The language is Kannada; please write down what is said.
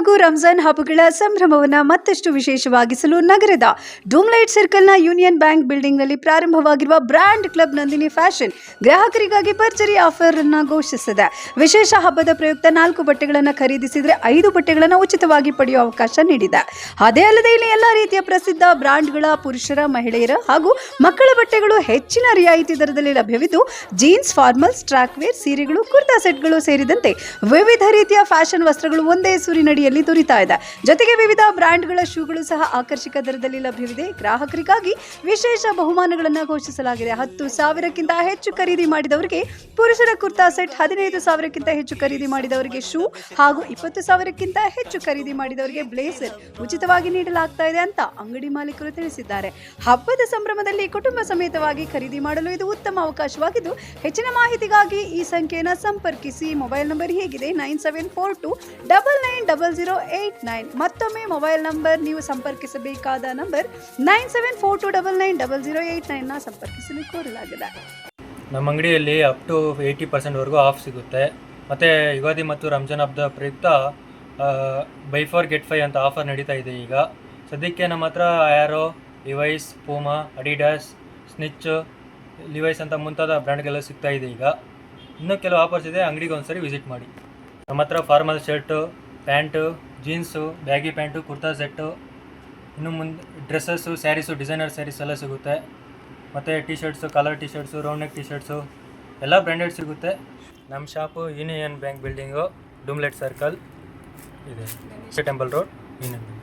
ಹಾಗೂ ರಂಜಾನ್ ಹಬ್ಬಗಳ ಸಂಭ್ರಮವನ್ನು ಮತ್ತಷ್ಟು ವಿಶೇಷವಾಗಿಸಲು ನಗರದ ಡೂಮ್ಲೈಟ್ ಸರ್ಕಲ್ನ ಯೂನಿಯನ್ ಬ್ಯಾಂಕ್ ಬಿಲ್ಡಿಂಗ್ನಲ್ಲಿ ಪ್ರಾರಂಭವಾಗಿರುವ ಬ್ರ್ಯಾಂಡ್ ಕ್ಲಬ್ ನಂದಿನಿ ಫ್ಯಾಷನ್ ಗ್ರಾಹಕರಿಗಾಗಿ ಭರ್ಜರಿ ಆಫರ್ ಅನ್ನು ಘೋಷಿಸಿದೆ. ವಿಶೇಷ ಹಬ್ಬದ ಪ್ರಯುಕ್ತ 4 ಬಟ್ಟೆಗಳನ್ನು ಖರೀದಿಸಿದರೆ 5 ಬಟ್ಟೆಗಳನ್ನು ಉಚಿತವಾಗಿ ಪಡೆಯುವ ಅವಕಾಶ ನೀಡಿದೆ. ಅದೇ ಅಲ್ಲದೆ ಇಲ್ಲಿ ಎಲ್ಲ ರೀತಿಯ ಪ್ರಸಿದ್ಧ ಬ್ರ್ಯಾಂಡ್ಗಳ ಪುರುಷರ, ಮಹಿಳೆಯರ ಹಾಗೂ ಮಕ್ಕಳ ಬಟ್ಟೆಗಳು ಹೆಚ್ಚಿನ ರಿಯಾಯಿತಿ ದರದಲ್ಲಿ ಲಭ್ಯವಿದ್ದು, ಜೀನ್ಸ್, ಫಾರ್ಮಲ್ಸ್, ಟ್ರ್ಯಾಕ್ ವೇರ್, ಸೀರೆಗಳು, ಕುರ್ತಾ ಸೆಟ್ಗಳು ಸೇರಿದಂತೆ ವಿವಿಧ ರೀತಿಯ ಫ್ಯಾಷನ್ ವಸ್ತ್ರಗಳು ಒಂದೇ ಸೂರಿನಡಿಯಲ್ಲಿ ದೊರೆತಾ ಇದೆ. ಜೊತೆಗೆ ವಿವಿಧ ಬ್ರ್ಯಾಂಡ್ಗಳ ಶೂಗಳು ಸಹ ಆಕರ್ಷಕ ದರದಲ್ಲಿ ಲಭ್ಯವಿದೆ. ಗ್ರಾಹಕರಿಗಾಗಿ ವಿಶೇಷ ಬಹುಮಾನಗಳನ್ನು ಘೋಷಿಸಲಾಗಿದೆ. 10,000ಕ್ಕಿಂತ ಹೆಚ್ಚು ಖರೀದಿ ಮಾಡಿದವರಿಗೆ ಪುರುಷರ ಕುರ್ತಾ ಸೆಟ್, 15,000ಕ್ಕಿಂತ ಹೆಚ್ಚು ಖರೀದಿ ಮಾಡಿದವರಿಗೆ ಶೂ ಹಾಗೂ 20,000ಕ್ಕಿಂತ ಹೆಚ್ಚು ಖರೀದಿ ಮಾಡಿದವರಿಗೆ ಬ್ಲೇಸರ್ ಉಚಿತವಾಗಿ ನೀಡಲಾಗ್ತಾ ಇದೆ ಅಂತ ಅಂಗಡಿ ಮಾಲೀಕರು ತಿಳಿಸಿದ್ದಾರೆ. ಹಬ್ಬದ ಸಂಭ್ರಮದಲ್ಲಿ ಕುಟುಂಬ ಸಮೇತವಾಗಿ ಖರೀದಿ ಮಾಡಲು ಇದು ಉತ್ತಮ ಅವಕಾಶವಾಗಿದ್ದು, ಹೆಚ್ಚಿನ ಮಾಹಿತಿಗಾಗಿ ಈ ಸಂಖ್ಯೆಯನ್ನು ಸಂಪರ್ಕಿಸಿ. ಮೊಬೈಲ್ ನಂಬರ್ ಹೀಗಿದೆ: 9742990089. ಮತ್ತೊಮ್ಮೆ ಮೊಬೈಲ್ ನಂಬರ್, ನೀವು ಸಂಪರ್ಕಿಸಬೇಕಾದ ನಂಬರ್ 9742990089 ಸಂಪರ್ಕಿಸಲು ಕೋರಲಾಗಿದೆ. ನಮ್ಮ ಅಂಗಡಿಯಲ್ಲಿ ಅಪ್ ಟು 80% ಆಫ್ ಸಿಗುತ್ತೆ. ಮತ್ತು ಯುಗಾದಿ ಮತ್ತು ರಂಜಾನ್ ಹಬ್ಬದ ಪ್ರಯುಕ್ತ ಬೈ 4 get 5 ಅಂತ ಆಫರ್ ನಡೀತಾ ಇದೆ. ಈಗ ಸದ್ಯಕ್ಕೆ ನಮ್ಮ ಹತ್ರ Arrow, Levi's, Puma, Adidas, Snitch, Levi's ಅಂತ ಮುಂತಾದ ಬ್ರ್ಯಾಂಡ್ಗೆಲ್ಲ ಸಿಗ್ತಾ ಇದೆ. ಈಗ ಇನ್ನೂ ಕೆಲವು ಆಫರ್ಸ್ ಇದೆ, ಅಂಗಡಿಗೆ ಒಂದ್ಸರಿ ವಿಸಿಟ್ ಮಾಡಿ. ನಮ್ಮ ಹತ್ರ formal shirt, pant, jeans, baggy pant, kurta set, ಇನ್ನು ಮುಂದೆ ಡ್ರೆಸ್ಸಸ್ಸು, ಸ್ಯಾರೀಸು, ಡಿಸೈನರ್ ಸ್ಯಾರೀಸ್ ಎಲ್ಲ ಸಿಗುತ್ತೆ. ಮತ್ತು T shirts, collar T shirts, round neck T shirts ಎಲ್ಲ ಬ್ರ್ಯಾಂಡೆಡ್ ಸಿಗುತ್ತೆ. ನಮ್ಮ shop union bank building, Doomlight circle ಇದೆ, ಟೆಂಪಲ್ ರೋಡ್, ಯೂನಿಯನ್ ಬ್ಯಾಂಕ್.